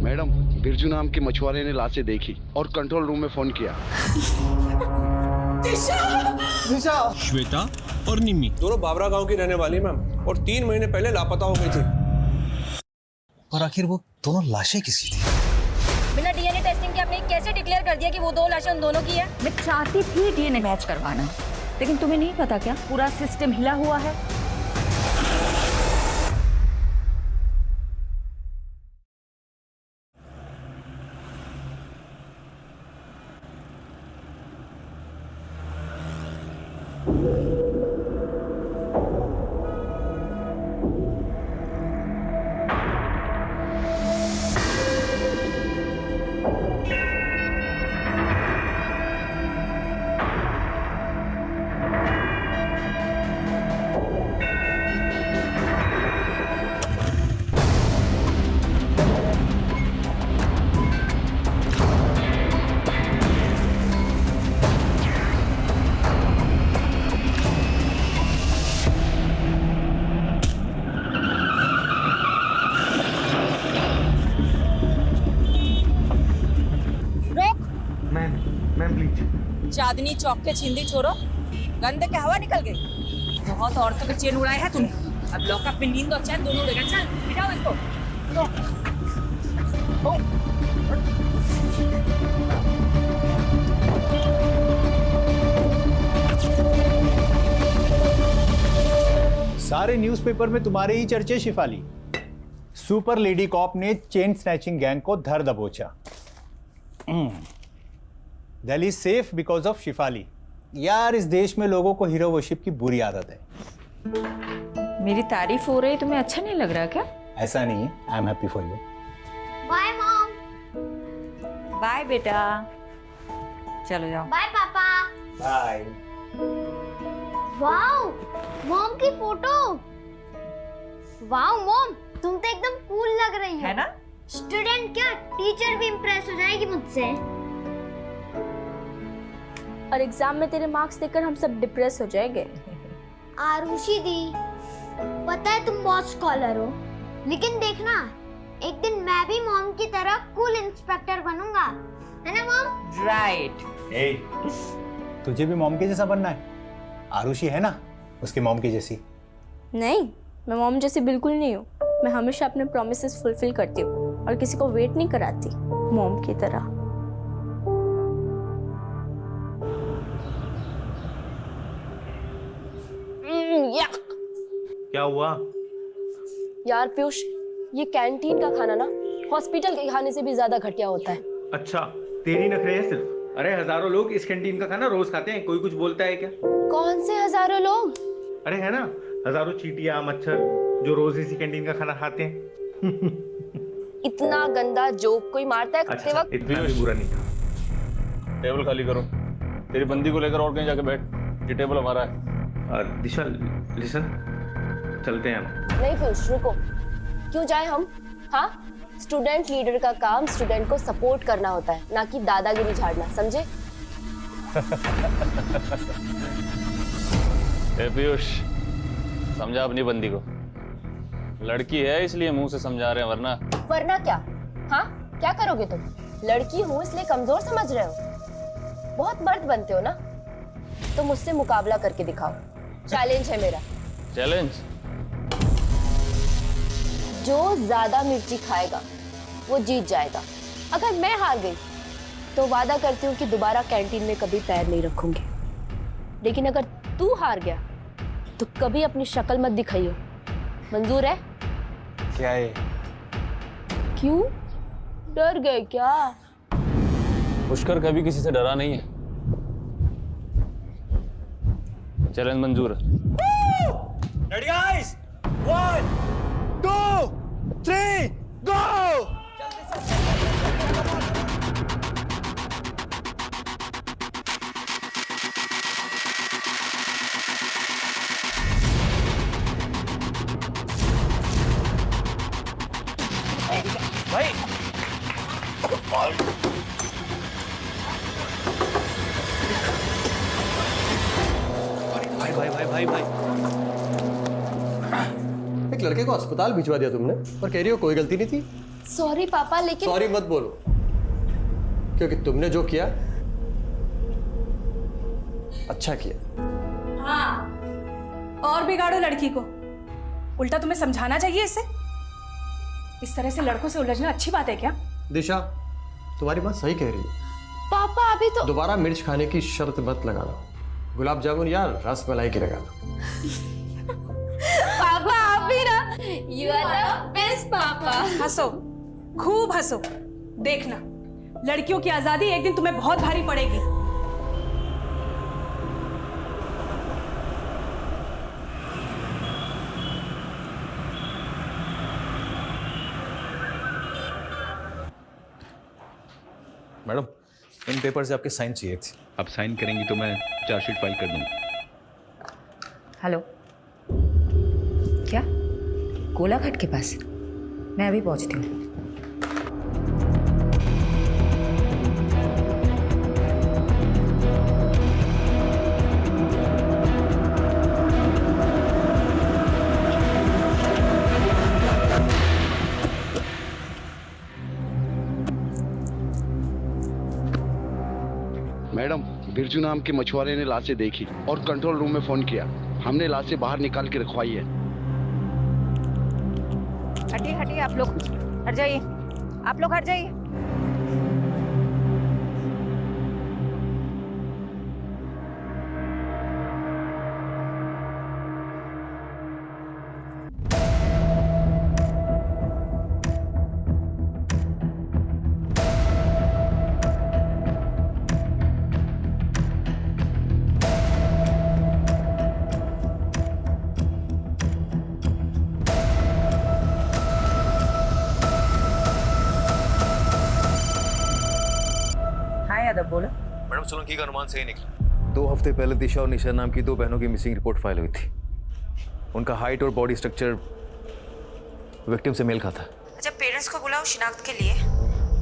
Madam, Birju नाम के मछुआरे ने लाशें देखी और कंट्रोल रूम में फोन किया। दिशा! श्वेता और निम्मी दोनों बाबरा गांव की रहने वाली मैम, और 3 महीने पहले लापता हो गई थी। और आखिर वो दोनों लाशें किसकी थी? बिना डीएनए टेस्टिंग के आपने कैसे डिक्लेयर कर दिया कि वो 2 लाशें उन दोनों की है? मैं चाहती थी डीएनए मैच करवाना, लेकिन तुम्हें नहीं पता क्या पूरा सिस्टम हिला हुआ है। Ma'am please. चांदनी चौक के छिंदी छोरो, गंदे के हवा निकल गई। बहुत औरतों के चेन उड़ाए हैं तूने। अब लॉकअप में नींद और चैन दोनों उड़ेगा। चल बिठाओ इसको। सारे न्यूज़पेपर में तुम्हारे ही चर्चे शिफाली। सुपर लेडी कॉप ने चेन स्नैचिंग गैंग को धर दबोचा। Delhi safe because of Shifali. यार, इस देश में लोगों को हीरो वर्शिप की बुरी आदत है। मेरी तारीफ हो रही, तुम्हें अच्छा नहीं लग रहा क्या? ऐसा नहीं है, I am happy for you. Bye mom. Bye बेटा, चलो जाओ। बाय पापा। बाय। वाओ, मॉम की फोटो। वाओ मॉम, तुम तो एकदम कूल लग रही हो। है ना? स्टूडेंट क्या, टीचर भी इम्प्रेस हो जाएगी मुझसे। और एग्जाम में तेरे मार्क्स देखकर हम सब डिप्रेस हो जाएंगे। आरुषि दी, पता है तुम बहुत स्कॉलर हो, लेकिन देखना एक दिन मैं भी मॉम की तरह कूल इंस्पेक्टर बनूंगा, है ना मॉम? राइट। ए, तुझे भी मॉम के जैसा बनना है? आरुषि है ना उसके मॉम की जैसी। नहीं, मैं मॉम जैसी बिल्कुल नहीं हूँ। मैं हमेशा अपने प्रॉमिसेस फुलफिल करती हूँ और किसी को वेट नहीं कराती मॉम की तरह। क्या हुआ? यार पीयूष, ये कैंटीन का खाना ना हॉस्पिटल के खाने से भी ज्यादा घटिया होता है। अच्छा, तेरी नखरे है सिर्फ। अरे हजारों लोग इस कैंटीन का खाना रोज खाते हैं, कोई कुछ बोलता है क्या? कौन से हजारों लोग? अरे है ना, हजारों चींटियां, मच्छर जो रोज इसी कैंटीन का खाना खाते हैं। इतना गंदा जोक कोई मारता है खाते अच्छा, वक्त? इतना भी बुरा नहीं था। टेबल खाली करो। तेरी बंदी को लेकर और कहीं जाके बैठ। ये टेबल हमारा है। दिशा, लिसन, चलते हैं हम। नहीं पीयूष, रुको। क्यों जाए हम? हाँ, स्टूडेंट लीडर का काम स्टूडेंट को सपोर्ट करना होता है, ना कि दादागिरी झाड़ना, समझे? पीयूष, समझा अपनी बंदी को। लड़की है इसलिए मुंह से समझा रहे हैं, वरना क्या? हाँ, क्या करोगे तुम? लड़की हूँ इसलिए कमजोर समझ रहे हो? बहुत मर्द बनते हो ना, तो मुझसे मुकाबला करके दिखाओ। चैलेंज है मेरा। चैलेंज? जो ज्यादा मिर्ची खाएगा वो जीत जाएगा। अगर मैं हार गई तो वादा करती हूँ कि दोबारा कैंटीन में कभी पैर नहीं रखूंगी। लेकिन अगर तू हार गया तो कभी अपनी शक्ल मत दिखाइयो। मंजूर है? क्या है? क्यों डर गए क्या? पुष्कर कभी किसी से डरा नहीं है। चैलेंज मंजूर है। रेडी गाइस, 1 2 3 गो! भाई एक लड़के को अस्पताल भिजवा दिया तुमने और कह रही हो कोई गलती नहीं थी। सॉरी पापा, लेकिन सॉरी मत बोलो, क्योंकि तुमने जो किया अच्छा किया। हाँ, और बिगाड़ो लड़की को। उल्टा तुम्हें समझाना चाहिए इसे। इस तरह से लड़कों से उलझना अच्छी बात है क्या? दिशा, तुम्हारी बात सही कह रही है। पापा अभी तो दोबारा मिर्च खाने की शर्त मत लगाना। गुलाब जामुन या रसमलाई की लगा लो। पापा आप भी ना, यू आर द बेस्ट पापा। हंसो, खूब हंसो। देखना, लड़कियों की आजादी एक दिन तुम्हें बहुत भारी पड़ेगी। मैडम, इन पेपर से आपके साइन चाहिए थे। आप साइन करेंगी तो मैं चार्जशीट फाइल कर दूंगा। हेलो, क्या कोलाघाट के पास? मैं अभी पहुंचती हूँ। मैडम, बिरजू नाम के मछुआरे ने लाशें देखी और कंट्रोल रूम में फोन किया। हमने लाशें बाहर निकाल के रखवाई है। हटिए हटिए, आप लोग हट जाइए, आप लोग हट जाइए। बोलो। मैडम, सोलंकी का अनुमान सही निकला। 2 हफ्ते पहले दिशा और निशा नाम की 2 बहनों की मिसिंग रिपोर्ट फाइल हुई थी। उनका हाइट और बॉडी स्ट्रक्चर विक्टिम से मेल खाता। अच्छा, पेरेंट्स को बुलाओ शिनाख्त के लिए।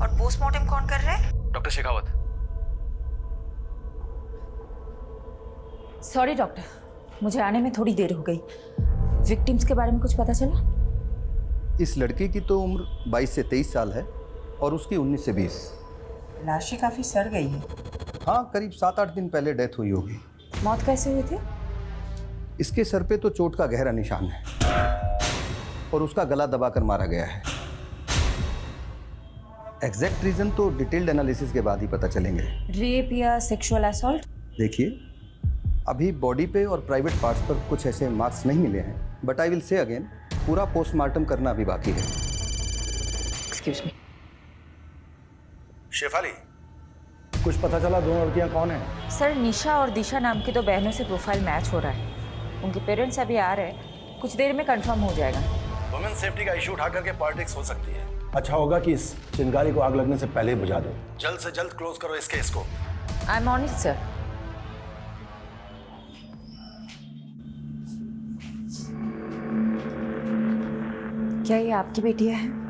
और पोस्टमार्टम कौन कर रहा है? डॉक्टर शेखावत। सॉरी डॉक्टर, मुझे आने में थोड़ी देर हो गई। विक्टिम्स के बारे में कुछ पता चला? इस लड़की की तो उम्र 22 से 23 साल है और उसकी 19 से 20। लाशें काफी सड़ गई है। हाँ, करीब 7-8 दिन पहले डेथ हुई होगी। मौत कैसे हुई थी? इसके सर पे तो चोट का गहरा निशान है और उसका गला दबाकर मारा गया है। एग्जैक्ट रीजन तो डिटेल्ड एनालिसिस के बाद ही पता चलेंगे। रेप या सेक्सुअल असॉल्ट? देखिए, अभी बॉडी पे और प्राइवेट पार्ट्स पर कुछ ऐसे मार्क्स नहीं मिले हैं, but I will say again, पूरा पोस्टमार्टम करना अभी बाकी है। Excuse me. शेफाली, कुछ पता चला दोनों लड़कियां कौन हैं? सर, निशा और दिशा नाम की 2 बहनों से प्रोफाइल मैच हो रहा है। उनके पेरेंट्स अभी आ रहे हैं, कुछ देर में कंफर्म हो जाएगा। वुमेन सेफ्टी का इशू उठा करके पॉलिटिक्स हो सकती है। अच्छा होगा कि इस चिंगारी को आग लगने से पहले ही बुझा दो। जल्द से जल्द क्लोज करो इस केस को। I am on it sir. क्या ये आपकी बेटियां हैं?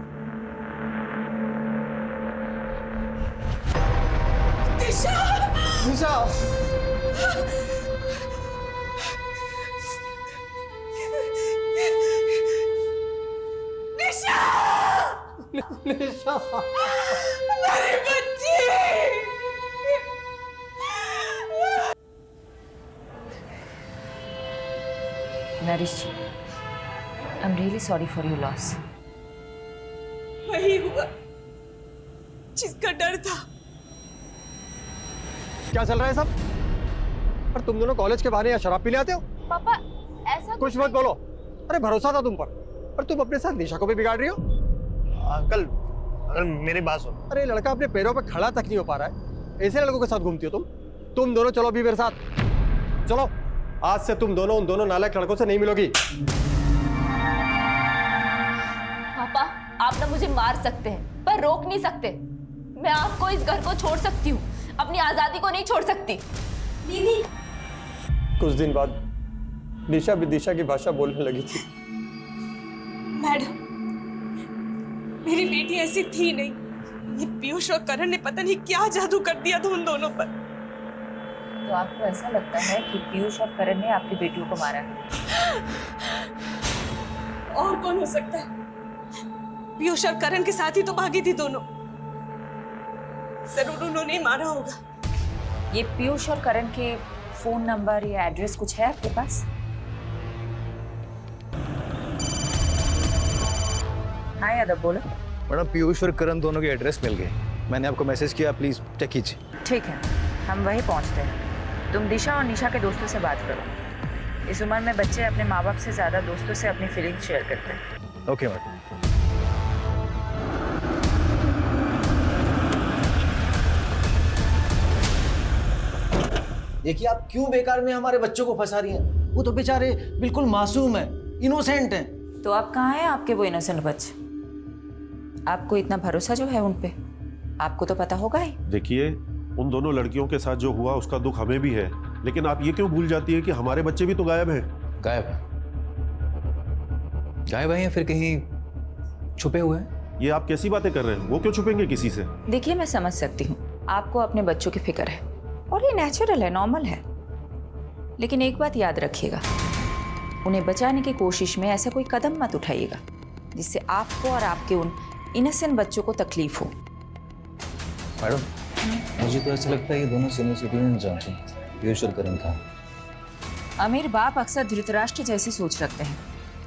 निशा! निशा! मेरी बच्ची! Narish ji, I am really sorry for your loss. वही हुआ जिसका डर था। क्या चल रहा है सब? और तुम दोनों कॉलेज के बहाने यहाँ शराब पीने आते हो? पापा ऐसा कुछ मत बोलो। अरे भरोसा था तुम पर, और तुम अपने साथ निशा को भी बिगाड़ रही हो। अंकल, मेरी बात सुनो। अरे लड़का अपने पैरों पे खड़ा तक नहीं हो पा रहा है, ऐसे लड़कों के साथ घूमती हो तुम दोनों चलो अभी मेरे साथ। चलो, आज से तुम दोनों उन दोनों नालायक लड़कों से नहीं मिलोगी। पापा, आप ना मुझे मार सकते हैं पर रोक नहीं सकते। मैं आपको इस घर को छोड़ सकती हूँ, अपनी आजादी को नहीं छोड़ सकती। दीदी, कुछ दिन बाद निशा भी दिशा की भाषा बोलने लगी थी। मैडम, मेरी बेटी ऐसी थी नहीं। ये पीयूष और करण ने पता नहीं क्या जादू कर दिया था उन दोनों पर। तो आपको ऐसा लगता है कि पीयूष और करण ने आपकी बेटियों को मारा है? और कौन हो सकता है? पीयूष और करण के साथ ही तो भागी थी दोनों। जरूर उन्होंने ही मारा होगा। ये पीयूष और करण के फोन नंबर या एड्रेस कुछ है आपके पास? हाँ यादव बोलो। मैडम पीयूष और करण दोनों के एड्रेस मिल गए, मैंने आपको मैसेज किया, प्लीज चेक कीजिए। ठीक है, हम वहीं पहुंचते हैं। तुम दिशा और निशा के दोस्तों से बात करो। इस उम्र में बच्चे अपने माँ बाप से ज्यादा दोस्तों से अपनी फीलिंग्स शेयर करते हैं। Okay madam. देखिए आप क्यों बेकार में हमारे बच्चों को फंसा रही हैं? वो तो बेचारे बिल्कुल मासूम हैं, इनोसेंट हैं। तो आप कहाँ हैं आपके वो इनोसेंट बच्चे? आपको इतना भरोसा जो है उन पे, आपको तो पता होगा ही। देखिए, उन दोनों लड़कियों के साथ जो हुआ उसका दुख हमें भी है, लेकिन आप ये क्यों भूल जाती है कि हमारे बच्चे भी तो गायब हैं। गायब है या फिर कहीं छुपे हुए हैं? ये आप कैसी बातें कर रहे हैं? वो क्यों छुपेंगे किसी से? देखिए मैं समझ सकती हूँ, आपको अपने बच्चों की फिक्र है और ये नेचुरल है, नॉर्मल है। लेकिन एक बात याद रखिएगा, उन्हें बचाने की कोशिश में ऐसा कोई कदम मत उठाइएगा जिससे आपको और आपके उन इनोसेंट बच्चों को तकलीफ हो। मैडम मुझे तो ऐसा लगता है ये दोनों सीनियर सिटीजन जांचें, पीयूष और करण का। अमीर बाप अक्सर धृतराष्ट्र जैसी सोच रखते हैं,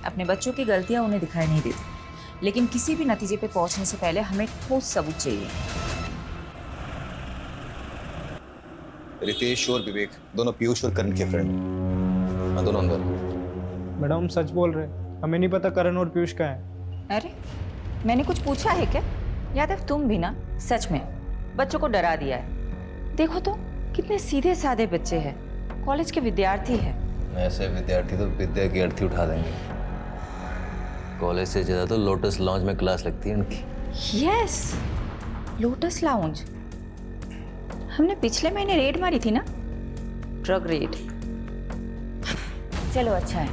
अपने बच्चों की गलतियां उन्हें दिखाई नहीं देती। लेकिन किसी भी नतीजे पे पहुंचने से पहले हमें ठोस सबूत चाहिए। रितेश और विवेक दोनों पीयूष और करण के फ्रेंड, दोनों अंदर। मैडम हम सच बोल रहे हैं, हमें नहीं पता करण और पीयूष का है। अरे मैंने कुछ पूछा है क्या? यादव तुम भी ना सच में बच्चों को डरा दिया है। देखो तो कितने सीधे साधे बच्चे हैं, कॉलेज के विद्यार्थी हैं। ऐसे विद्यार्थी तो विद्या की अर्थी उठा देंगे। कॉलेज से ज्यादा तो लोटस लॉन्ज में क्लास लगती है उनकी। Yes, lotus lounge. हमने पिछले महीने रेड मारी थी ना, ड्रग रेड। चलो अच्छा है।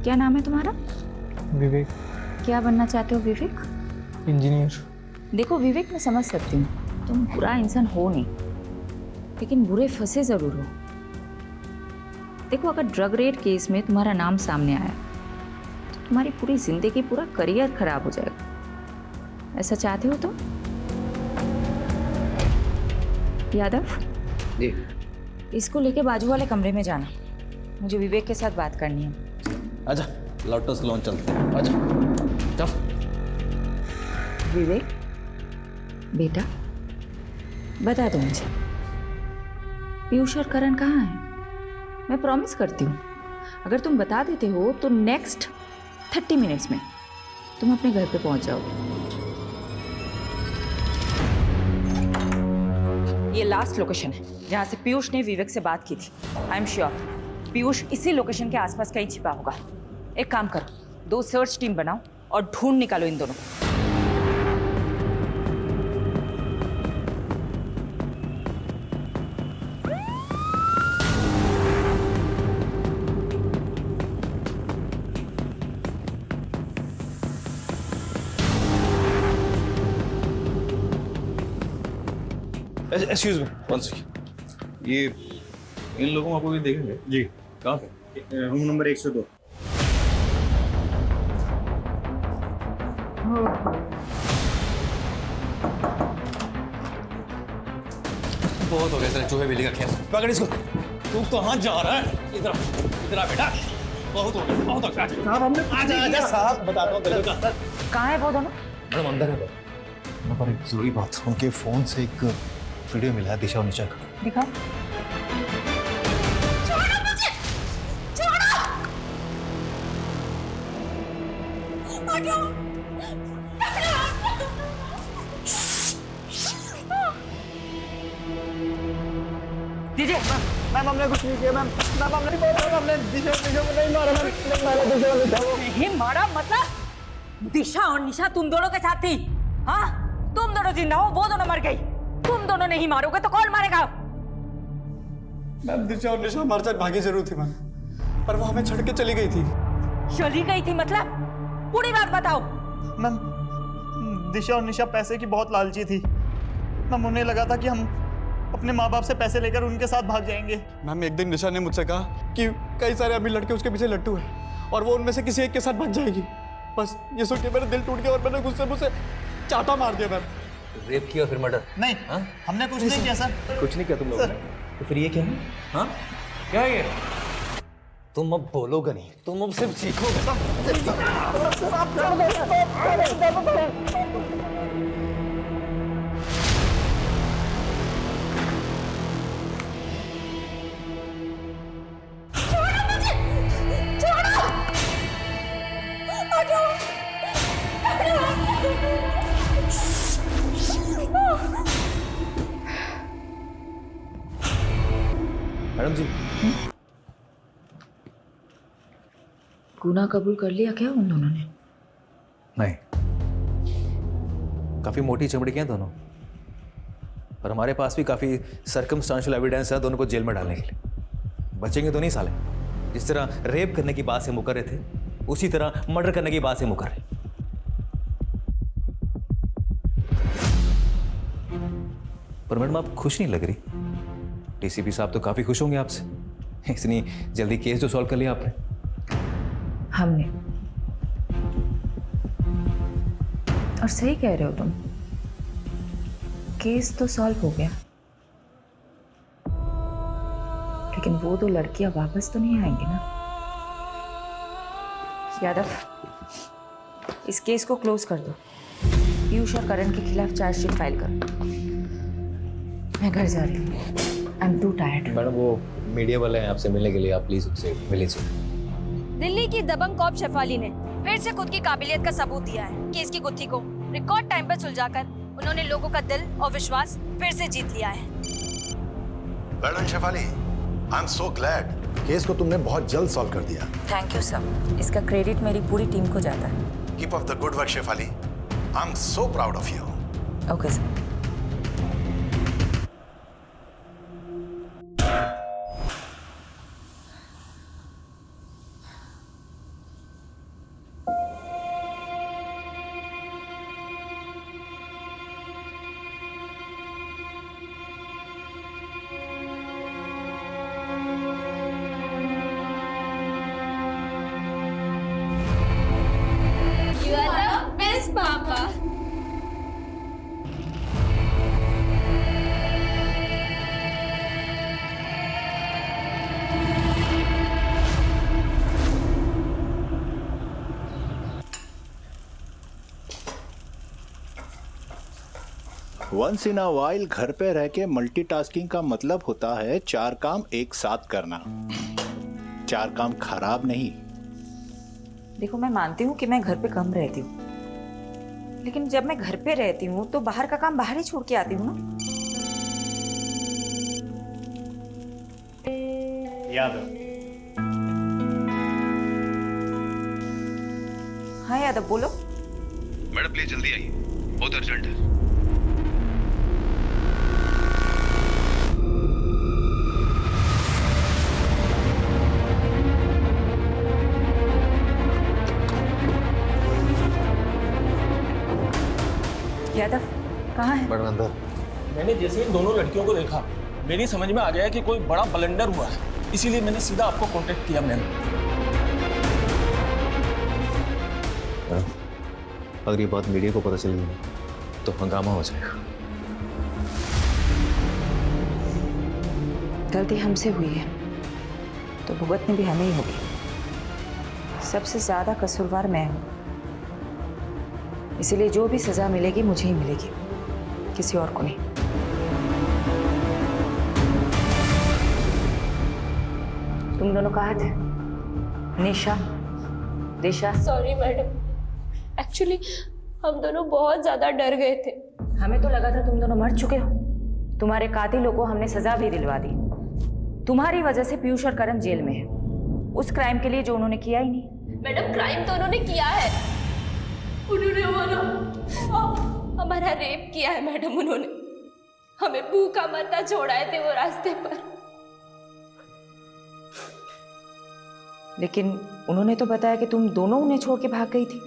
क्या नाम है तुम्हारा? विवेक। क्या बनना चाहते हो विवेक? इंजीनियर। देखो विवेक, मैं समझ सकती हूँ तुम बुरा इंसान हो नहीं, लेकिन बुरे फंसे जरूर हो। देखो अगर ड्रग रेड केस में तुम्हारा नाम सामने आया तो तुम्हारी पूरी जिंदगी, पूरा करियर खराब हो जाएगा। ऐसा चाहते हो तुम? यादव जी। इसको लेके बाजू वाले कमरे में जाना, मुझे विवेक के साथ बात करनी है। आजा लोटस लॉन्ज चलते हैं, आजा चल। विवेक बेटा बता दो मुझे, पीयूष और करण कहाँ हैं? मैं प्रॉमिस करती हूँ अगर तुम बता देते हो तो नेक्स्ट 30 मिनट्स में तुम अपने घर पे पहुंच जाओगे। ये लास्ट लोकेशन है जहाँ से पीयूष ने विवेक से बात की थी। आई एम श्योर पीयूष इसी लोकेशन के आसपास कहीं छिपा होगा। एक काम करो, 2 सर्च टीम बनाओ और ढूंढ निकालो इन दोनों को। Excuse me, one second. ये इन लोगों को आपको देखेंगे जी? कहाँ पे? Room number 102। बहुत हो गया तेरा चूहे बिल्ली का खेल। पकड़ इसको। तू कहाँ जा रहा है? इधर आ बेटा। बहुत हो गया, बहुत हो गया। साहब हमने आजा साहब बताता हूँ तेरे को। कहाँ है वो दोनों? मैडम अंदर है। पर एक जरूरी बात, उनके फोन से एक वीडियो मिला है दिशा और निशा का। दिखाओ। छोड़ो मुझे, छोड़ो। हटो। दीजिए। मैम हमने कुछ नहीं किया मैम। मैम हमने दिशा को नहीं मारा मैम। नहीं मारा मतलब? दिशा और निशा तुम दोनों के साथ थी? हाँ, तुम दोनों जिंदा हो, वो दोनों मर गई। तुम दोनों नहीं मारोगे तो कौन मारेगा? मैम दिशा और निशा हमारे साथ भागी जरूर थी मैम, पर वो हमें छोड़ के चली गई थी। चली गई थी मतलब? पूरी बात बताओ। मैम दिशा और निशा पैसे की बहुत लालची थी मैम। उन्हें लगा था कि हम अपने माँ बाप से पैसे लेकर उनके साथ भाग जाएंगे। मैम एक दिन निशा ने मुझसे कहा कि कई सारे अमीर लड़के उसके पीछे लट्टू हैं और वो उनमें से किसी एक के साथ भाग जाएगी। बस ये सुन के मेरा दिल टूट गया और मैंने गुस्से मुझसे चाटा मार दिया मैम। रेप किया फिर मर्डर? नहीं हमने कुछ नहीं किया सर। कुछ नहीं किया तुम लोगों ने? तो फिर ये क्या है? हाँ क्या है ये? तुम अब बोलोगे नहीं, तुम अब सिर्फ सीखोगे। मैडम जी, गुनाह कबूल कर लिया क्या उन दोनों ने? नहीं, काफी मोटी चमड़ी के हैं दोनों, पर हमारे पास भी काफी सर्कमस्टांशियल एविडेंस है दोनों को जेल में डालने के लिए। बचेंगे तो नहीं साले। जिस तरह रेप करने की बात से मुकर रहे थे, उसी तरह मर्डर करने की बात से मुकर रहे। पर मैडम आप खुश नहीं लग रही। डीसीपी साहब तो काफी खुश होंगे आपसे, इतनी जल्दी केस जो सॉल्व कर लिया आपने। हमने, और सही कह रहे हो तुम, केस तो सॉल्व हो गया, लेकिन वो दो लड़कियां वापस तो नहीं आएंगी ना। यादव, इस केस को क्लोज कर दो। पीयूष और करण के खिलाफ चार्जशीट फाइल करो। मैं घर जा रही हूँ। I am to tired. Madam वो मीडिया वाले हैं आपसे मिलने के लिए, आप प्लीज उनसे मिल लीजिए। दिल्ली की दबंग कॉप शेफाली ने फिर से खुद की काबिलियत का सबूत दिया है। केस की गुत्थी को रिकॉर्ड टाइम पर सुलझाकर उन्होंने लोगों का दिल और विश्वास फिर से जीत लिया है। Well Shefali, I am so glad. Case को तुमने बहुत जल्द सॉल्व कर दिया। Thank you sir. इसका क्रेडिट मेरी पूरी टीम को जाता है। Keep up the good work Shefali. I am so proud of you. Okay sir. पापा वंस इन अ वाइल घर पे रह के मल्टीटास्किंग का मतलब होता है 4 काम एक साथ करना। 4 काम खराब नहीं। देखो, मैं मानती हूँ कि मैं घर पे कम रहती हूँ, लेकिन जब मैं घर पे रहती हूँ तो बाहर का काम बाहर ही छोड़ के आती हूँ ना। यादव। हाँ यादव, बोलो। मैडम प्लीज जल्दी आइए, बहुत अर्जेंट है। यादव कहाँ है? मैडम अंदर। मैंने जैसे इन दोनों लड़कियों को देखा, मेरी समझ में आ गया कि कोई बड़ा ब्लंडर हुआ है, इसीलिए मैंने सीधा आपको कांटेक्ट किया। मैम अगर ये बात मीडिया को पता चल गई तो हंगामा हो जाएगा। गलती हमसे हुई है तो भुगतनी भी हमें ही होगी। सबसे ज्यादा कसूरवार मैं हूँ, इसीलिए जो भी सजा मिलेगी मुझे ही मिलेगी, किसी और को नहीं। तुम दोनों कहाँ थे? निशा, दिशा? सॉरी मैडम, एक्चुअली हम दोनों बहुत ज्यादा डर गए थे। हमें तो लगा था तुम दोनों मर चुके हो। तुम्हारे कातिलों को हमने सजा भी दिलवा दी। तुम्हारी वजह से पीयूष और करण जेल में है, उस क्राइम के लिए जो उन्होंने किया ही नहीं। मैडम क्राइम तो उन्होंने किया है, उन्होंने हमारा रेप किया है मैडम। उन्होंने हमें भूखा मरना छोड़ाए थे वो रास्ते पर। लेकिन उन्होंने तो बताया कि तुम दोनों उन्हें छोड़ के भाग गई थी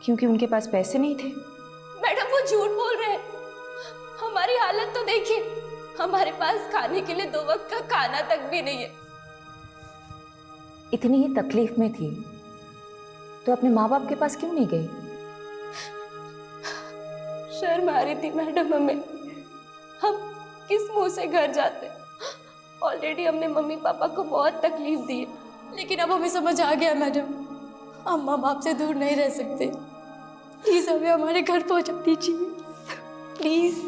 क्योंकि उनके पास पैसे नहीं थे। मैडम वो झूठ बोल रहे हैं। हमारी हालत तो देखिए, हमारे पास खाने के लिए 2 वक्त का खाना तक भी नहीं है। इतनी ही तकलीफ में थी तो अपने माँ बाप के पास क्यों नहीं गई? शर्म आ रही थी मैडम हमें। हम किस मुंह से घर जाते? ऑलरेडी हमने मम्मी पापा को बहुत तकलीफ दी है, लेकिन अब हमें समझ आ गया मैडम, हम माँ बाप से दूर नहीं रह सकते। प्लीज हमें हमारे घर पहुंचा दीजिए, प्लीज।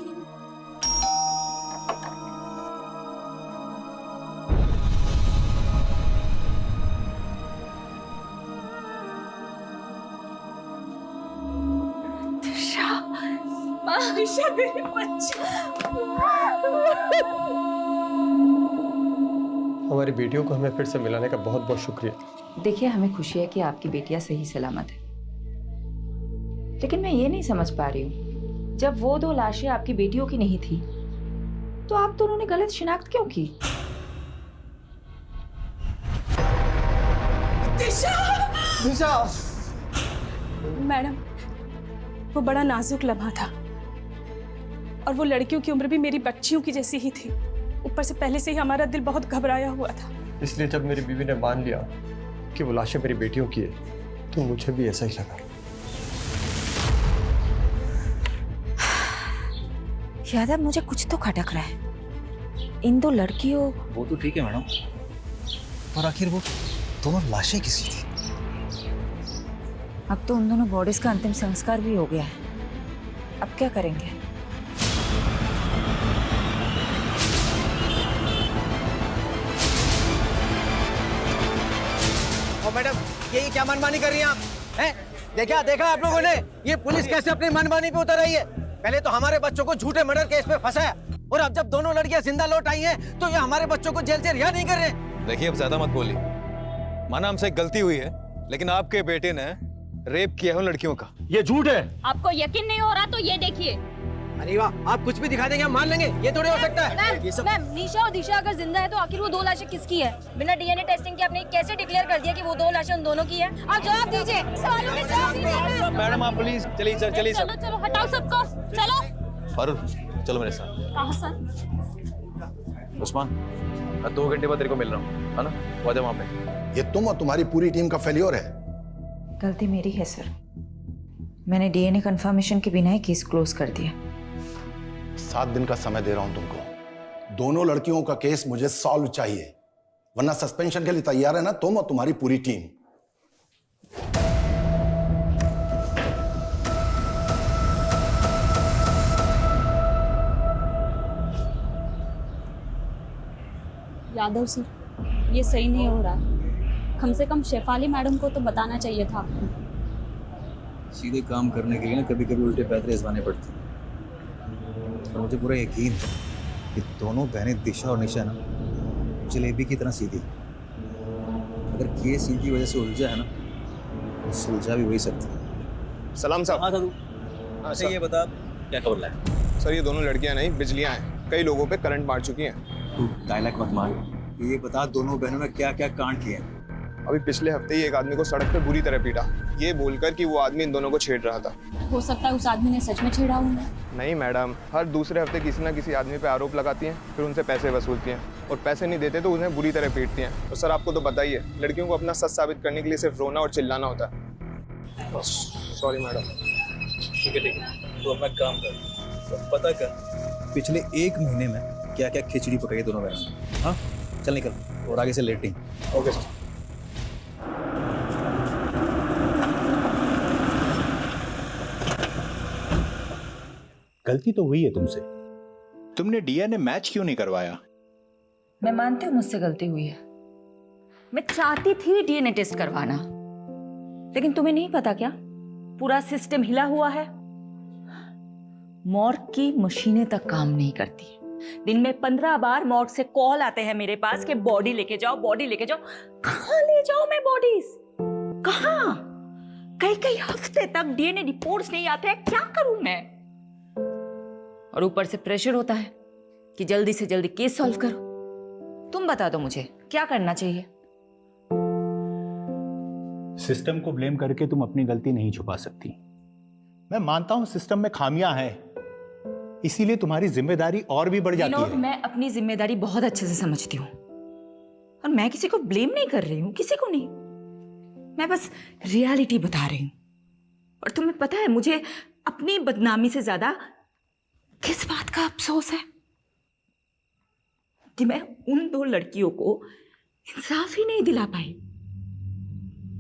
मेरे बच्चे, हमारी बेटियों को हमें फिर से मिलाने का बहुत बहुत शुक्रिया। देखिए, हमें खुशी है कि आपकी बेटियां सही सलामत है, लेकिन मैं ये नहीं समझ पा रही हूँ, जब वो 2 लाशें आपकी बेटियों की नहीं थी तो आप दोनों ने गलत शिनाख्त क्यों की? दिशा! मैडम, वो बड़ा नाजुक लम्हा था और वो लड़कियों की उम्र भी मेरी बच्चियों की जैसी ही थी। ऊपर से पहले से ही हमारा दिल बहुत घबराया हुआ था। इसलिए जब मेरी बीवी ने मान लिया कि वो लाशें मेरी बेटियों की है तो मुझे भी ऐसा ही लगा। यादव, मुझे कुछ तो खटक रहा है। इन 2 लड़कियों... वो तो ठीक है मैडम, पर आखिर वो दोनों लाशें किसकी थी? अब तो उन दोनों बॉडीज का अंतिम संस्कार भी हो गया है, अब क्या करेंगे? मैडम, ये क्या मनमानी कर रही हैं आप? हैं? देखा आप लोगों ने ये पुलिस कैसे अपनी मनमानी पे उतर आई है? पहले तो हमारे बच्चों को झूठे मर्डर केस में फंसाया, और अब जब दोनों लड़कियां जिंदा लौट आई हैं तो ये हमारे बच्चों को जेल से रिहा नहीं कर रहे। देखिए, अब ज्यादा मत बोलिए। माना हमसे गलती हुई है, लेकिन आपके बेटे ने रेप किया है उन लड़कियों का। ये झूठ है। आपको यकीन नहीं हो रहा तो ये देखिए। अरे वाह, आप कुछ भी दिखा देंगे हम मान लेंगे, ये थोड़ी हो सकता है। मैम, निशा और दिशा अगर जिंदा है तो आखिर वो 2 लाशें किसकी है? बिना डीएनए टेस्टिंग के आपने कैसे डिक्लेयर कर दिया कि वो 2 लाशें उन दोनों की है? आप जवाब दीजिए, सवालों के जवाब दीजिए। मैडम आप प्लीज चलिए सर, चलिए सर। चलो हटाओ सबको, चलो। फारूक, चलो मेरे साथ। कहाँ सर? उस्मान, मैं 2 घंटे बाद तेरे को मिल रहा हूँ, है ना? वो आजा वहाँ पे। ये तुम और तुम्हारी पूरी टीम का फेल्योर है। गलती मेरी है सर, मैंने डीएनए कंफर्मेशन के बिना ही केस क्लोज कर दिया। 7 दिन का समय दे रहा हूं तुमको। दोनों लड़कियों का केस मुझे सॉल्व चाहिए, वरना सस्पेंशन के लिए तैयार है ना तुम और तुम्हारी पूरी टीम? यादव सर, ये सही नहीं हो रहा है। कम से कम शेफाली मैडम को तो बताना चाहिए था आपको। सीधे काम करने के लिए ना कभी कभी उल्टे पैतरे आजमाने पड़ते हैं, और मुझे पूरा यकीन है कि दोनों बहनें दिशा और निशा ना जलेबी की तरह सीधी। अगर केस इनकी वजह से उलझा है ना, तो सुलझा भी वही सकता है। सलाम साहब। हाँ साधु, अच्छा ये बता क्या खबर लाया? सर, ये दोनों लड़कियां नहीं, बिजलियां हैं। कई लोगों पे करंट मार चुकी हैं। तू डायलॉग मत मार, ये बता दोनों बहनों ने क्या क्या कांड किए हैं? अभी पिछले हफ्ते ही एक आदमी को सड़क पे बुरी तरह पीटा, ये बोलकर कि वो आदमी इन दोनों को छेड़ रहा था। हो सकता है उस आदमी ने सच में छेड़ा हो। नहीं मैडम, हर दूसरे हफ्ते किसी ना किसी आदमी पे आरोप लगाती हैं, फिर उनसे पैसे वसूलती हैं, और पैसे नहीं देते तो उन्हें बुरी तरह पीटती हैं। और सर आपको तो पता ही है, लड़कियों को अपना सच साबित करने के लिए सिर्फ रोना और चिल्लाना होता है। Sorry madam. ठीक है, तो अपना काम कर, पता कर पिछले 1 महीने में क्या क्या खिचड़ी पकाई दोनों बहनों ने। हाँ चल निकल, और आगे से लेट नहीं। Okay sir. गलती तो हुई है तुमसे, तुमने डीएनए मैच क्यों नहीं करवाया? मैं मानती हूँ मुझसे गलती हुई है, मैं चाहती थी डीएनए टेस्ट करवाना, लेकिन तुम्हें नहीं पता क्या, पूरा सिस्टम हिला हुआ है। मॉर्ग की मशीनें तक काम नहीं करती। दिन में 15 बार मॉर्ग से कॉल आते हैं मेरे पास कि बॉडी लेके जाओ, बॉडी लेके जाओ। कहाँ ले जाओ मैं बॉडीज? कहाँ? कई हफ्ते तक डीएनए रिपोर्ट्स नहीं आते हैं, क्या करूं मैं? और ऊपर से प्रेशर होता है कि जल्दी से जल्दी केस सॉल्व करो। तुम बता दो मुझे क्या करना चाहिए? सिस्टम को ब्लेम करके तुम अपनी गलती नहीं छुपा सकती। मैं मानता हूं सिस्टम में खामियां हैं, इसीलिए तुम्हारी जिम्मेदारी और भी बढ़ जाती है। मैं अपनी जिम्मेदारी बहुत अच्छे से समझती हूँ, और मैं किसी को ब्लेम नहीं कर रही हूँ, किसी को नहीं। मैं बस रियलिटी बता रही हूँ। और तुम्हें पता है मुझे अपनी बदनामी से ज्यादा किस बात का अफसोस है कि मैं उन 2 लड़कियों को इंसाफ ही नहीं दिला पाई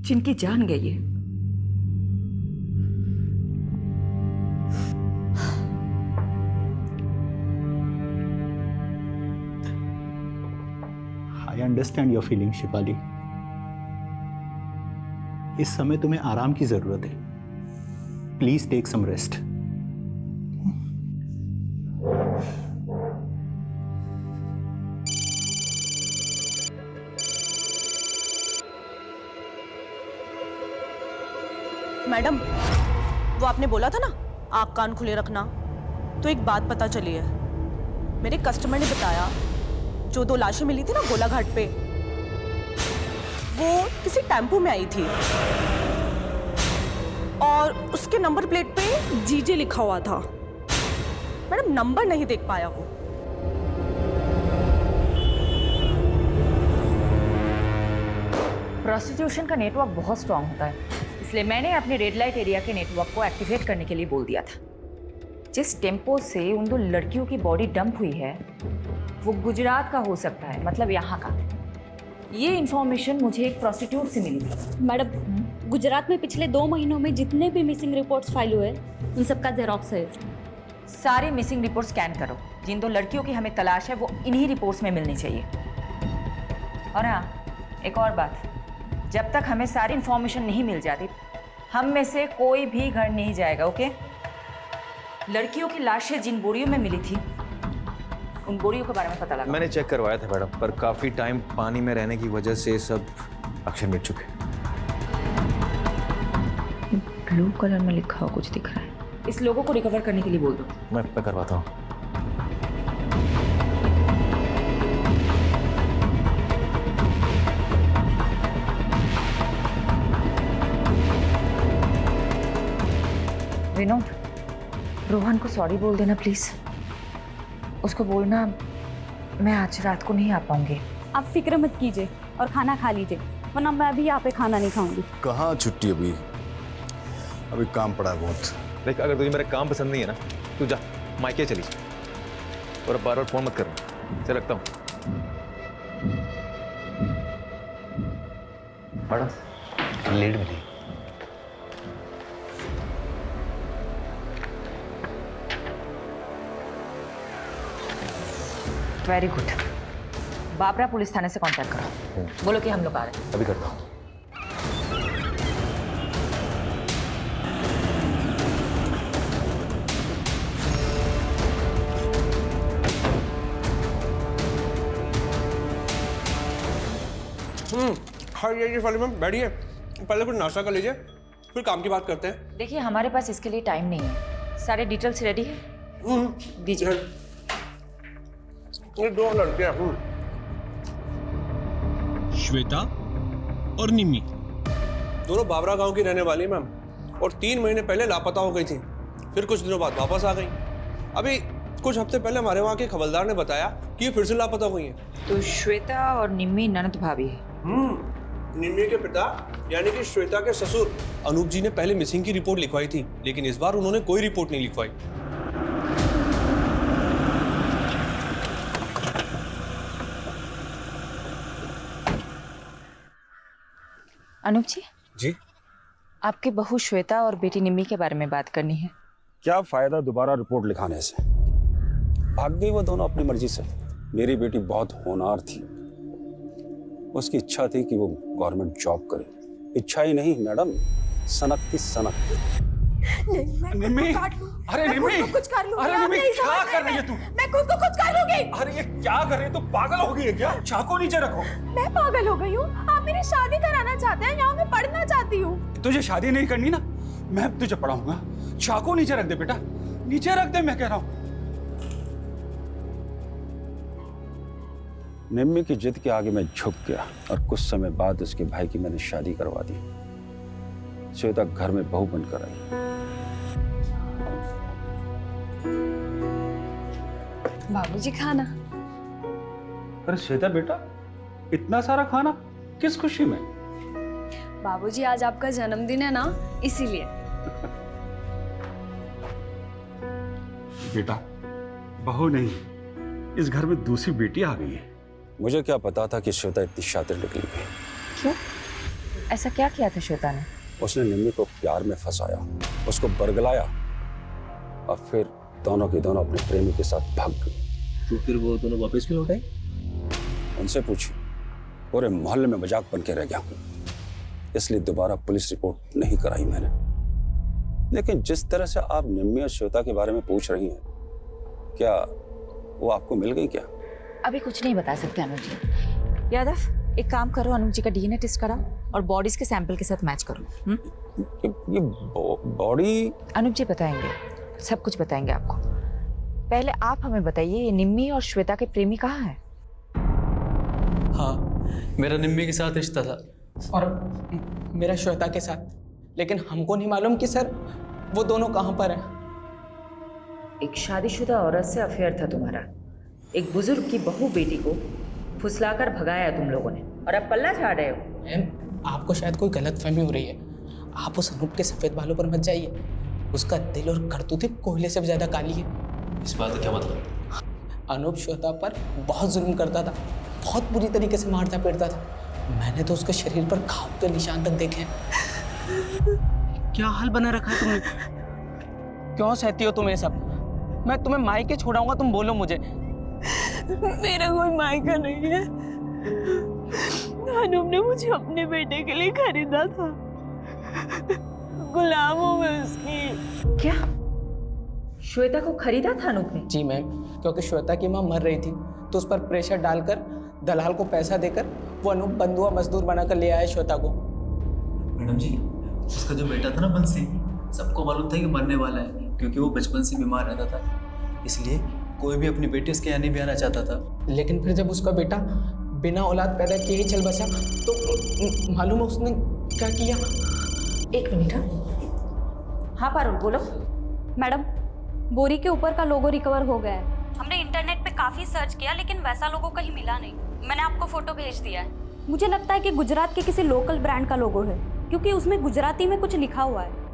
जिनकी जान गई है। I understand your feeling Shifali. इस समय तुम्हें आराम की जरूरत है। Please take some rest. Madam, वो आपने बोला था ना आँख कान खुले रखना, तो एक बात पता चली है। मेरे कस्टमर ने बताया जो 2 लाशें मिली थी ना गोलाघाट पे, वो किसी टेम्पो में आई थी और उसके नंबर प्लेट पे जीजे लिखा हुआ था। मैडम नंबर नहीं देख पाया वो। प्रोस्टिट्यूशन का नेटवर्क बहुत स्ट्रांग होता है, इसलिए मैंने अपने रेड लाइट एरिया के नेटवर्क को एक्टिवेट करने के लिए बोल दिया था। जिस टेम्पो से उन 2 लड़कियों की बॉडी डंप हुई है वो गुजरात का हो सकता है, मतलब यहाँ का। ये इंफॉर्मेशन मुझे एक प्रोस्टिट्यूट से मिली थी। मैडम, गुजरात में पिछले 2 महीनों में जितने भी मिसिंग रिपोर्ट्स फाइल हुए उन सबका जेरॉक्स है। सारे मिसिंग रिपोर्ट स्कैन करो। जिन 2 लड़कियों की हमें तलाश है वो इन्हीं रिपोर्ट्स में मिलनी चाहिए। और हाँ, एक और बात, जब तक हमें सारी इंफॉर्मेशन नहीं मिल जाती हम में से कोई भी घर नहीं जाएगा, ओके? लड़कियों की लाशें जिन बोरियों में मिली थी उन बोरियों के बारे में पता लगा। मैंने चेक करवाया था मैडम, पर काफी टाइम पानी में रहने की वजह से सब अक्षर मिट चुके। ब्लू कलर में लिखा हुआ कुछ दिख रहा है। इस लोगों को रिकवर करने के लिए बोल दो। मैं करवाता हूँ। विनोद, रोहन को सॉरी बोल देना प्लीज। उसको बोलना मैं आज रात को नहीं आ पाऊंगी। आप फिक्र मत कीजिए और खाना खा लीजिए, वरना मैं अभी यहाँ पे खाना नहीं खाऊंगी। कहाँ छुट्टी? अभी काम पड़ा है बहुत। देख, अगर तुझे मेरा काम पसंद नहीं है ना, तू जा मायके चली और अब बार-बार फोन मत करना। चल रखता हूँ। मैडम लीड मिली। Very good. बाबरा पुलिस थाने से कांटेक्ट करो, बोलो कि हम लोग आ रहे हैं। अभी करता हूँ। हाँ ये वाली मैम बैठिए, पहले कुछ नाश्ता कर लीजिए फिर काम की बात करते हैं। देखिए हमारे पास इसके लिए टाइम नहीं है। सारे डिटेल्स रेडी है? दीजिए। ये 2 लड़कियां श्वेता और निम्मी, दोनों बाबरा गांव की रहने वाली मैम, और 3 महीने पहले लापता हो गई थी, फिर कुछ दिनों बाद वापस आ गई। अभी कुछ हफ्ते पहले हमारे वहाँ के खबरदार ने बताया कि ये फिर से लापता हुई हैं। तो श्वेता और निम्मी ननद भाभी है। निम्मी के पिता यानी कि श्वेता के ससुर अनूप जी ने पहले मिसिंग की रिपोर्ट लिखवाई थी, लेकिन इस बार उन्होंने कोई रिपोर्ट नहीं लिखवाई। अनूप जी, जी आपकी बहू श्वेता और बेटी निम्मी के बारे में बात करनी है। क्या फायदा दोबारा रिपोर्ट लिखाने से? भाग गई वो दोनों अपनी मर्जी से। मेरी बेटी बहुत होनहार थी, उसकी इच्छा थी कि वो गवर्नमेंट जॉब करे। इच्छा ही नहीं मैडम, सनक थी सनक। निम्मी, अरे निम्मी, कुछ कर लूंगी। अरे निम्मी, क्या कर रही है तू? मैं खुद को कुछ कर लूंगी। अरे ये क्या कर रही है तू? पागल हो गई है क्या? चाकू नीचे रखो। मैं पागल हो गई हूँ? आप मेरी शादी कराना चाहते हैं? यहाँ मैं पढ़ना चाहती हूँ। तुझे शादी नहीं करनी ना, मैं तुझे पढ़ाऊंगा। चाकू नीचे रख दे बेटा, नीचे रख दे, मैं कह रहा हूँ। निम्मी की जिद के आगे मैं झुक गया और कुछ समय बाद उसके भाई की मैंने शादी करवा दी। श्वेता घर में बहू बनकर आई। बाबूजी खाना। अरे श्वेता बेटा, इतना सारा खाना किस खुशी में? बाबूजी आज आपका जन्मदिन है ना, इसीलिए। बेटा, बहू नहीं, इस घर में दूसरी बेटी आ गई है। मुझे क्या पता था कि श्वेता इतनी शातिर निकली है। क्यों? ऐसा क्या किया था श्वेता ने? उसने निम्मी को प्यार में फंसाया, उसको बरगलाया और फिर दोनों की दोनों अपने प्रेमी के साथ भाग गई। तो फिर वो दोनों वापस क्यों लौट आई? उनसे पूछिए, पूरे मोहल्ले में मजाक बन के रह गया, इसलिए दोबारा पुलिस रिपोर्ट नहीं कराई मैंने। लेकिन जिस तरह से आप निम्मी और श्वेता के बारे में पूछ रही हैं, क्या वो आपको मिल गई क्या? अभी कुछ नहीं बता सकते अनुज जी। यादव, एक काम करो, अनुज जी का डीएनए टेस्ट कराओ और बॉडीज के सैंपल के साथ मैच करो। ये बॉडी? अनुज जी बताएंगे, सब कुछ बताएंगे आपको। पहले आप हमें बताइए, ये निम्मी और श्वेता के प्रेमी कहाँ हैं? हाँ, मेरा निम्मी के साथ रिश्ता था और मेरा श्वेता के साथ, लेकिन हमको नहीं मालूम कि सर वो दोनों कहाँ पर हैं। एक शादीशुदा औरत से अफेयर था तुम्हारा, एक बुजुर्ग की बहू बेटी को फुसलाकर भगाया तुम लोगों ने, और अब पल्ला झाड़ रहे हो। मैम, आपको शायद कोई गलतफहमी हो रही है। आप उस अनूप के सफेद बालों पर मत जाइए। उसका दिल और करतूतें कोयले से भी ज्यादा काली है। इस बात का क्या मतलब? अनूप श्वेता पर बहुत जुल्म करता था, बहुत बुरी तरीके से मारता पीटता था। मैंने तो उसके शरीर पर घाव के निशान तक देखे हैं। क्या हाल बना रखा है तुमने? क्यों सहती हो तुम ये सब? मैं तुम्हें मायके छोड़ाऊंगा, तुम बोलो मुझे। मेरा कोई मायका नहीं है। अनूप ने मुझे अपने बेटे के लिए खरीदा था। गुलाम हूँ मैं उसकी। क्या? श्वेता को खरीदा था अनूप ने? जी मैम, क्योंकि श्वेता की माँ मर रही थी, तो उस पर प्रेशर डालकर दलाल को पैसा देकर वो अनूप बंधुआ मजदूर बनाकर ले आया श्वेता को। मैडम जी, उसका जो बेटा था ना बंसी, सबको मालूम था कि मरने वाला है, क्योंकि वो बचपन से बीमार रहता था। इसलिए कोई भी अपनी बेटी उसके यहाँ नहीं भी आना चाहता था। लेकिन फिर जब उसका बेटा बिना औलाद पैदा किए ही चल बसा, तो मालूम है उसने क्या किया? एक मिनट। हाँ पारुल, बोलो। मैडम, बोरी के ऊपर का लोगो रिकवर हो गया है। हमने इंटरनेट पे काफी सर्च किया, लेकिन वैसा लोगो कहीं मिला नहीं। मैंने आपको फोटो भेज दिया है। मुझे लगता है कि गुजरात के किसी लोकल ब्रांड का लोगो है, क्योंकि उसमें गुजराती में कुछ लिखा हुआ है।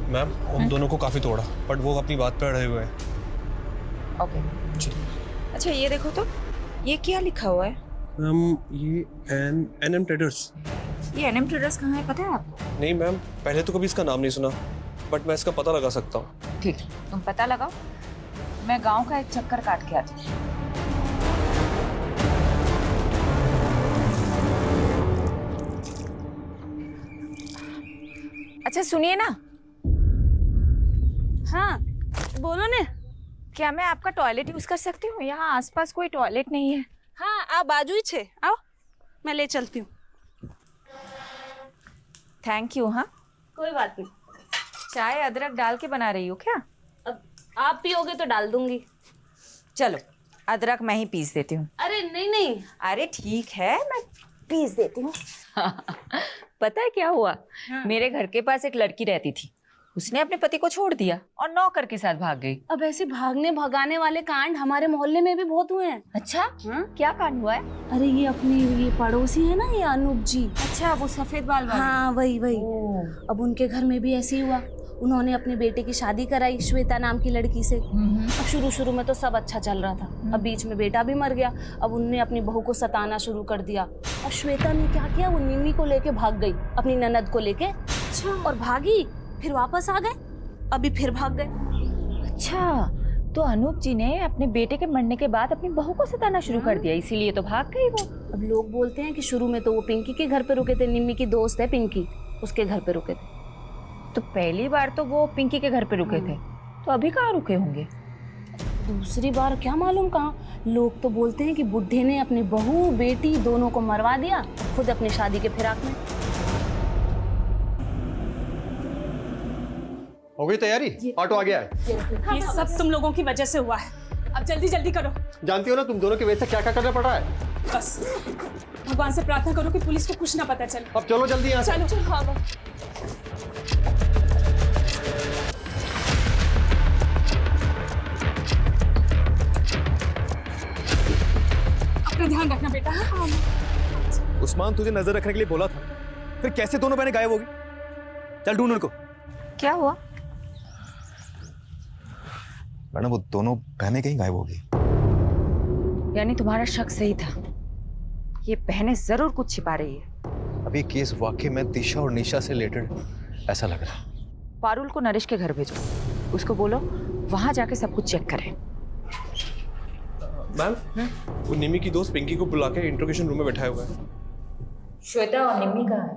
मैम, उन दोनों को काफी तोड़ा, बट वो अपनी बात पे अड़े हुए हैं। ओके जी। अच्छा ये देखो तो, ये क्या लिखा हुआ है? मैम, ये एनएम ट्रेडर्स। ये एनएम ट्रेडर्स कहाँ है, पता है आपको? नहीं मैम, पहले तो कभी इसका नाम नहीं सुना, बट मैं इसका पता लगा सकता हूँ। ठीक, तुम पता लगाओ, मैं गांव का एक चक्कर काट के आती हूँ। अच्छा सुनिए ना। हाँ बोलो ने। क्या मैं आपका टॉयलेट यूज कर सकती हूँ? यहाँ आसपास कोई टॉयलेट नहीं है। हाँ, आप बाजू ही छे, आओ मैं ले चलती हूँ। Thank you. हाँ कोई बात नहीं। चाय अदरक डाल के बना रही हो क्या? अब आप पियोगे तो डाल दूंगी। चलो अदरक मैं ही पीस देती हूँ। अरे नहीं नहीं। अरे ठीक है, मैं पीस देती हूँ। पता है क्या हुआ? हाँ। मेरे घर के पास एक लड़की रहती थी, उसने अपने पति को छोड़ दिया और नौकर के साथ भाग गई। अब ऐसे भागने भगाने वाले कांड हमारे मोहल्ले में भी बहुत हुए हैं। अच्छा? हाँ? क्या कांड हुआ है? अरे ये अपने ये पड़ोसी है ना, ये अनूप जी। अच्छा, वो सफेद बाल वाले? हाँ वही। अब उनके घर में भी ऐसे ही हुआ। उन्होंने अपने बेटे की शादी कराई श्वेता नाम की लड़की से। अब शुरू में तो सब अच्छा चल रहा था, अब बीच में बेटा भी मर गया। अब उनने अपनी बहू को सताना शुरू कर दिया। अब श्वेता ने क्या किया, वो निम्मी को लेके भाग गई, अपनी ननद को लेके। अच्छा। और भागी, फिर वापस आ गए, अभी फिर भाग गए। अच्छा, तो अनूप जी ने अपने बेटे के मरने के बाद अपनी बहू को सताना शुरू कर दिया, इसीलिए तो भाग गई वो। अब लोग बोलते हैं कि शुरू में तो वो पिंकी के घर पे रुके थे, निम्मी की दोस्त है पिंकी, उसके घर पे रुके थे। तो पहली बार तो वो पिंकी के घर पे रुके थे, तो अभी कहाँ रुके होंगे? दूसरी बार क्या मालूम कहाँ। लोग तो बोलते हैं कि बुढ़े ने अपनी बहू बेटी दोनों को मरवा दिया, खुद अपनी शादी के फिराक में। हो गई तैयारी? ऑटो आ गया है। ये सब तुम लोगों की वजह से हुआ है, अब जल्दी जल्दी करो। जानती हो ना तुम दोनों की वजह से क्या क्या करना पड़ रहा है। बस भगवान से प्रार्थना करो कि पुलिस को कुछ ना पता चले। अब चलो जल्दी यहाँ से। चलो। हाँ अपना ध्यान रखना बेटा। उस्मान तुझे नजर रखने के लिए बोला था, फिर कैसे दोनों बहनें गायब होगी? चल ढूंढ उनको। क्या हुआ? मैडम वो दोनों बहनें कहीं गायब होगी। यानी तुम्हारा शक सही था, ये बहनें जरूर कुछ छिपा रही है। अभी केस वाकई में दिशा और निशा से रिलेटेड ऐसा लग रहा है। पारुल को नरेश के घर भेजो, उसको बोलो वहां जाके सब कुछ चेक करें। मैम वो निमी की दोस्त पिंकी को बुला के इंट्रोगेशन रूम में बैठाया हुआ है। श्वेता और निम्मी कहाँ है?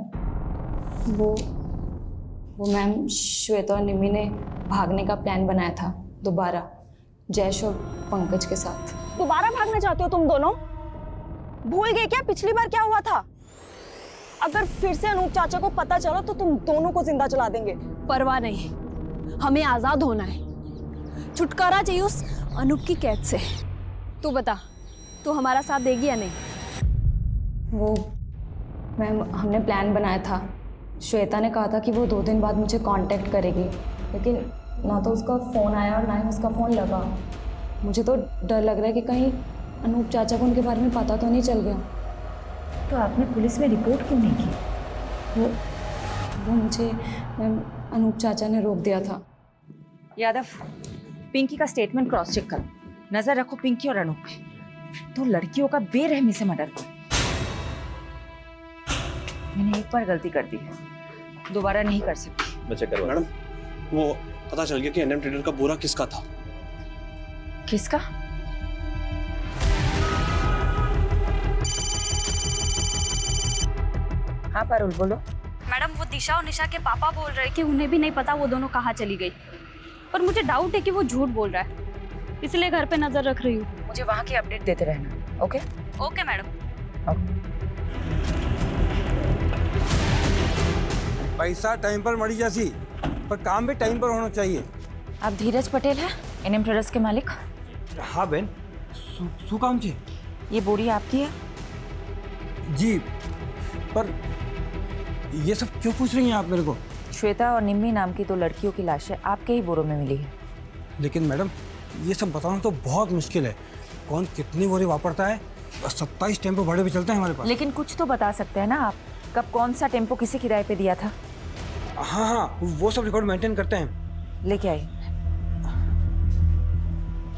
वो मैम श्वेता और निमी ने भागने का प्लान बनाया था दोबारा, जयेश और पंकज के साथ। दोबारा भागना चाहते हो तुम दोनों? भूल गए क्या पिछली बार क्या हुआ था? अगर फिर से अनूप चाचा को पता चला तो तुम दोनों को जिंदा जला देंगे। परवाह नहीं, हमें आजाद होना है, छुटकारा चाहिए उस अनूप की कैद से। तू बता, तू हमारा साथ देगी या नहीं? वो मैम हमने प्लान बनाया था, श्वेता ने कहा था कि वो 2 दिन बाद मुझे कांटेक्ट करेगी, लेकिन ना तो उसका फ़ोन आया और ना ही उसका फ़ोन लगा। मुझे तो डर लग रहा है कि कहीं अनूप चाचा को उनके बारे में पता तो नहीं चल गया। तो आपने पुलिस में रिपोर्ट क्यों नहीं की? वो मुझे मैम अनूप चाचा ने रोक दिया था। यादव, पिंकी का स्टेटमेंट क्रॉस चेक करो, नजर रखो पिंकी और अनूप पे। तो लड़कियों का बेरहमी से मर्डर करो। मैंने एक बार गलती कर दी है, दोबारा नहीं कर सकती। मैं चेक करवा। मैडम वो पता चल गया कि एनएम ट्रेडर का बोरा किसका था। किसका? हाँ पारुल बोलो। मैडम वो दिशा और निशा के पापा बोल रहे कि उन्हें भी नहीं पता वो दोनों कहाँ चली गई, पर मुझे डाउट है कि वो झूठ बोल रहा है, इसलिए घर पे नजर रख रही हूँ। मुझे वहाँ की अपडेट देते रहना। Okay okay madam. पैसा टाइम पर मरी जैसी, पर काम भी टाइम पर होना चाहिए। आप धीरज पटेल हैं, एनएम ट्रेडर्स के मालिक? हाँ बहन, सुकाम जी। ये बोरी आपकी है? जी, पर ये सब क्यों पूछ रही हैं आप मेरे को? श्वेता और निम्मी नाम की 2 लड़कियों की लाशें आपके ही बोरों में मिली है। लेकिन मैडम ये सब बताना तो बहुत मुश्किल है, कौन कितनी बोरी वापरता है। 27 टेम्पो भाड़े पे चलते हैं हमारे पास। लेकिन कुछ तो बता सकते हैं ना आप, कब कौन सा टेम्पो किसे किराए पे दिया था? हाँ हाँ, वो सब रिकॉर्ड मेंटेन करते हैं। लेके आइए।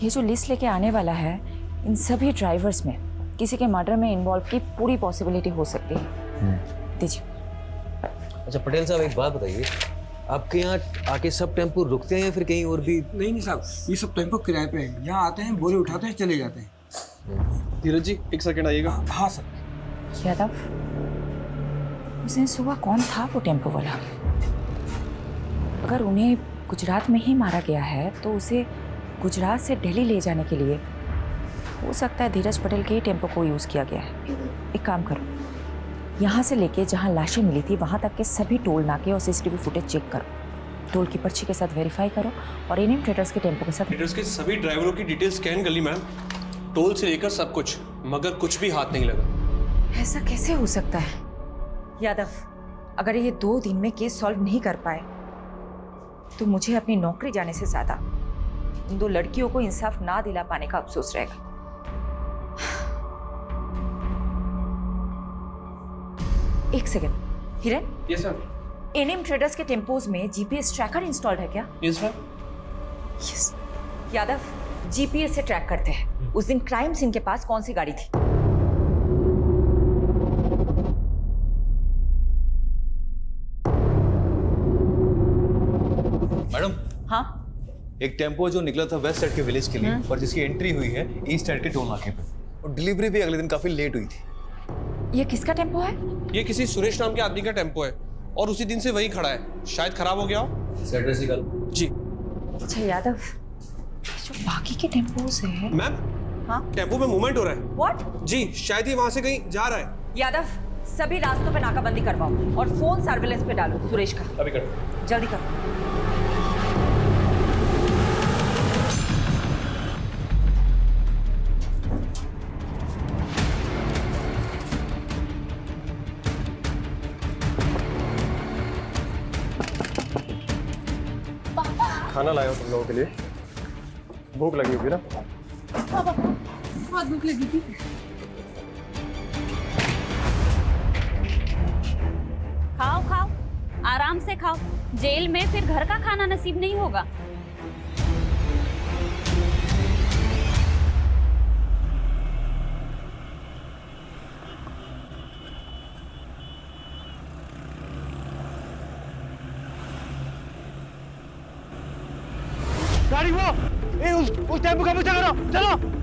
ये जो लिस्ट लेके आने वाला है, इन सभी ड्राइवर्स में किसी के मर्डर में इन्वॉल्व की पूरी पॉसिबिलिटी हो सकती है। दीजिए। अच्छा पटेल साहब एक बात बताइए, आपके यहाँ आके सब टेम्पो रुकते हैं या फिर कहीं और भी? नहीं साहब, ये सब टेम्पो किराए पे हैं, यहाँ आते हैं, बोरे उठाते हैं, चले जाते हैं। धीरज जी एक सेकंड आइएगा। हाँ सर। यादव, उस दिन सुबह कौन था वो टेम्पो वाला? अगर उन्हें गुजरात में ही मारा गया है तो उसे गुजरात से दिल्ली ले जाने के लिए हो सकता है धीरज पटेल के ही टेम्पो को यूज़ किया गया है। एक काम करो, यहाँ से लेके जहाँ लाशें मिली थी वहाँ तक के सभी टोल नाके और सीसीटीवी फुटेज चेक करो, टोल की पर्ची के साथ वेरीफाई करो और एनएम ट्रेडर्स के टेम्पो के साथ। ट्रेडर्स के सभी ड्राइवरों की डिटेल स्कैन कर ली मैम, टोल से लेकर सब कुछ, मगर कुछ भी हाथ नहीं लगा। ऐसा कैसे हो सकता है? यादव, अगर ये 2 दिन में केस सॉल्व नहीं कर पाए तो मुझे अपनी नौकरी जाने से ज्यादा इन 2 लड़कियों को इंसाफ ना दिला पाने का अफसोस रहेगा। एक सेकंड, हिरन। Yes sir. एनएम ट्रेडर्स के टेम्पोज में जीपीएस ट्रैकर इंस्टॉल्ड है क्या? Yes sir. Yes. Yadav, GPS से ट्रैक करते हैं उस दिन क्राइम सीन के पास कौन सी गाड़ी थी। मैडम। हाँ, एक टेम्पो जो निकला था वेस्ट साइड के विलेज के लिए और जिसकी एंट्री हुई है ईस्ट साइड के टोल नाके पे, और डिलीवरी भी अगले दिन काफी लेट हुई थी। ये किसका टेम्पो है? ये किसी सुरेश नाम के आदमी का टेम्पो है और उसी दिन से वही खड़ा है, शायद खराब हो गया हो। सैटरडे कल। जी। अच्छा यादव, जो बाकी के टेम्पोज है। मैम, हाँ, टेम्पो में मूवमेंट हो रहा है। व्हाट? जी, शायद ये वहां से कहीं जा रहा है। यादव, सभी रास्तों पे नाकाबंदी करवाओ और फोन सर्विलेंस पे डालो सुरेश का। अभी करो। जल्दी करो। खाना लाया हो तुम लोगों के लिए, भूख लगी होगी ना? बहुत भूख लगी थी। खाओ खाओ, आराम से खाओ। जेल में फिर घर का खाना नसीब नहीं होगा। गाड़ी वो उस टेम्पो का पीछा करो, चलो।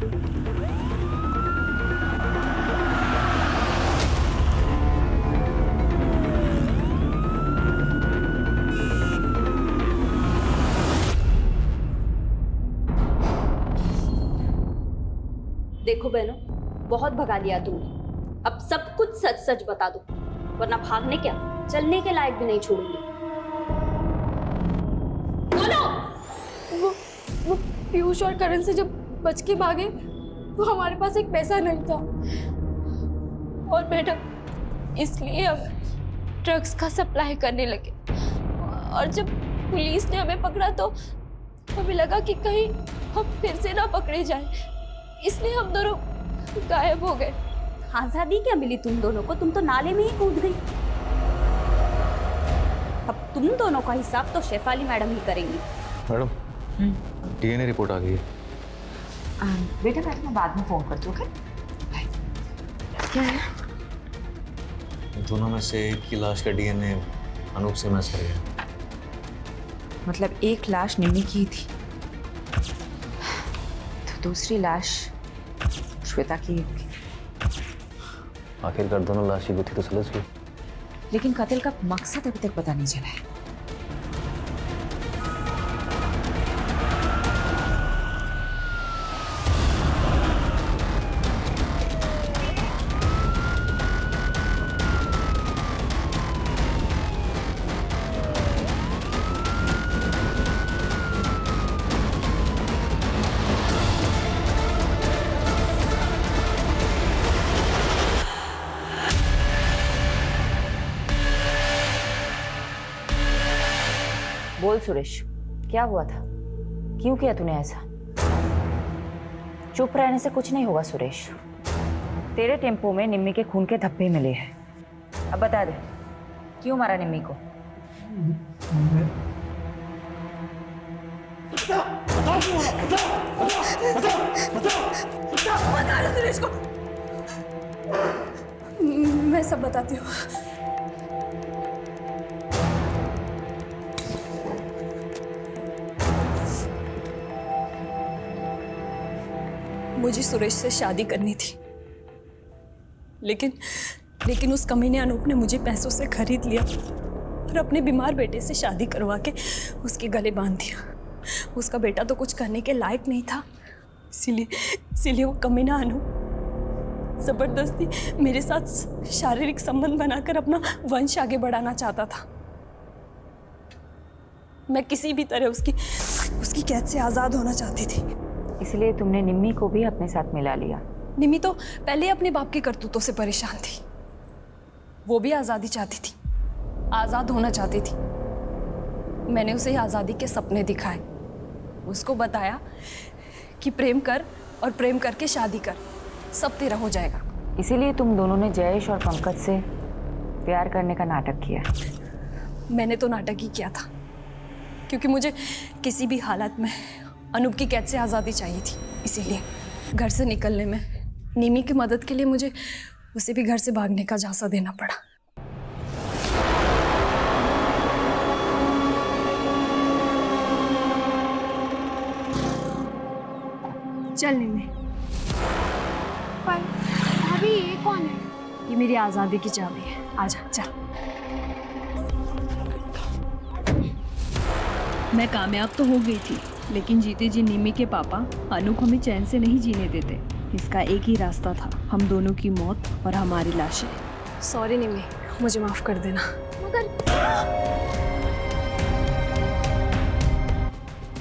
देखो बहनों, बहुत भगा लिया तुमने। अब सब कुछ सच सच बता दो, वरना भागने क्या, चलने के लायक भी नहीं छोड़ूंगी। बोलो। वो पीयूष और करण से जब बच के भागे तो हमारे पास एक पैसा नहीं था, और मैडम इसलिए हम ड्रग्स का सप्लाई करने लगे। और जब पुलिस ने हमें पकड़ा तो हमें लगा कि कहीं हम फिर से ना पकड़े जाए, इसलिए हम दोनों गायब हो गए। आजादी क्या मिली तुम दोनों को? तुम तो नाले में ही कूद गई। अब तुम दोनों का हिसाब तो शेफाली मैडम ही करेंगी। मैडम, डीएनए रिपोर्ट आ गई है। बेटा मैं बाद में फोन करती हूँ। क्या है? दोनों में से एक की लाश का डीएनए अनूप से मैच कर गया। मतलब एक लाश निम्मी की थी, तो दूसरी लाश श्वेता की। आखिरकार दोनों लाशें भी थी तो सुलझ गई। लेकिन कत्ल का मकसद अभी तक पता नहीं चला है। बोल सुरेश, क्या हुआ था? क्यों किया तूने ऐसा? चुप रहने से कुछ नहीं होगा सुरेश। तेरे टेम्पो में निम्मी के खून के धब्बे मिले हैं। अब बता दे, क्यों मारा निम्मी को? बता सुरेश को। मैं सब बताती हूँ। मुझे सुरेश से शादी करनी थी, लेकिन उस कमीने अनूप ने मुझे पैसों से खरीद लिया और अपने बीमार बेटे से शादी करवा के उसके गले बांध दिया। उसका बेटा तो कुछ करने के लायक नहीं था, इसीलिए वो कमीना अनूप जबरदस्ती मेरे साथ शारीरिक संबंध बनाकर अपना वंश आगे बढ़ाना चाहता था। मैं किसी भी तरह उसकी कैद से आज़ाद होना चाहती थी। इसलिए तुमने निम्मी को भी अपने साथ मिला लिया। निम्मी तो पहले अपने बाप की करतूतों से परेशान थी। वो भी आज़ादी चाहती थी, आज़ाद होना चाहती थी। मैंने उसे आज़ादी के सपने दिखाए, उसको बताया कि प्रेम कर और प्रेम करके शादी कर, सब तेरा हो जाएगा। इसीलिए तुम दोनों ने जयेश और पंकज से प्यार करने का नाटक किया। मैंने तो नाटक ही किया था, क्योंकि मुझे किसी भी हालत में अनूप की कैद से आज़ादी चाहिए थी। इसीलिए घर से निकलने में निमी की मदद के लिए मुझे उसे भी घर से भागने का झांसा देना पड़ा। चल निमी। पर भाभी ये कौन है? ये मेरी आज़ादी की चाबी है, आजा चल। मैं कामयाब तो हो गई थी, लेकिन जीते जी निमी के पापा अनूप हमें चैन से नहीं जीने देते। इसका एक ही रास्ता था, हम दोनों की मौत और हमारी लाशें। सॉरी निमी, मुझे माफ कर देना।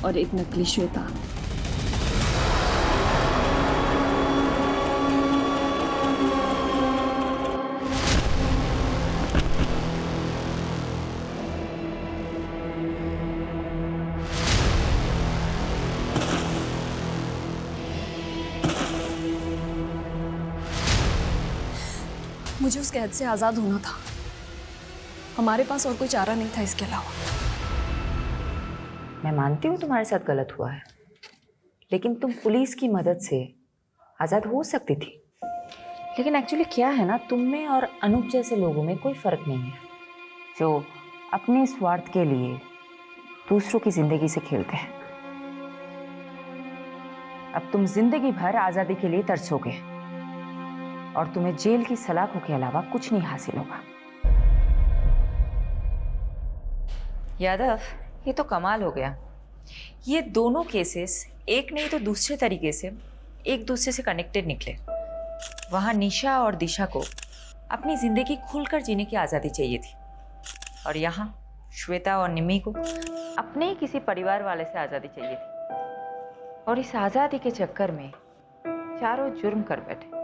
और एक नकली श्वेता। मुझे उस कैद से आज़ाद होना था, हमारे पास और कोई चारा नहीं था इसके अलावा। मैं मानती हूँ तुम्हारे साथ गलत हुआ है, लेकिन तुम पुलिस की मदद से आज़ाद हो सकती थी। लेकिन एक्चुअली क्या है ना, तुम में और अनूप जैसे लोगों में कोई फ़र्क नहीं है जो अपने स्वार्थ के लिए दूसरों की ज़िंदगी से खेलते हैं। अब तुम जिंदगी भर आज़ादी के लिए तरसोगे और तुम्हें जेल की सलाखों के अलावा कुछ नहीं हासिल होगा। यादव, ये तो कमाल हो गया। ये दोनों केसेस एक नहीं तो दूसरे तरीके से एक दूसरे से कनेक्टेड निकले। वहाँ निशा और दिशा को अपनी ज़िंदगी खुलकर जीने की आज़ादी चाहिए थी, और यहाँ श्वेता और निम्मी को अपने ही किसी परिवार वाले से आज़ादी चाहिए थी। और इस आज़ादी के चक्कर में चारों जुर्म कर बैठे।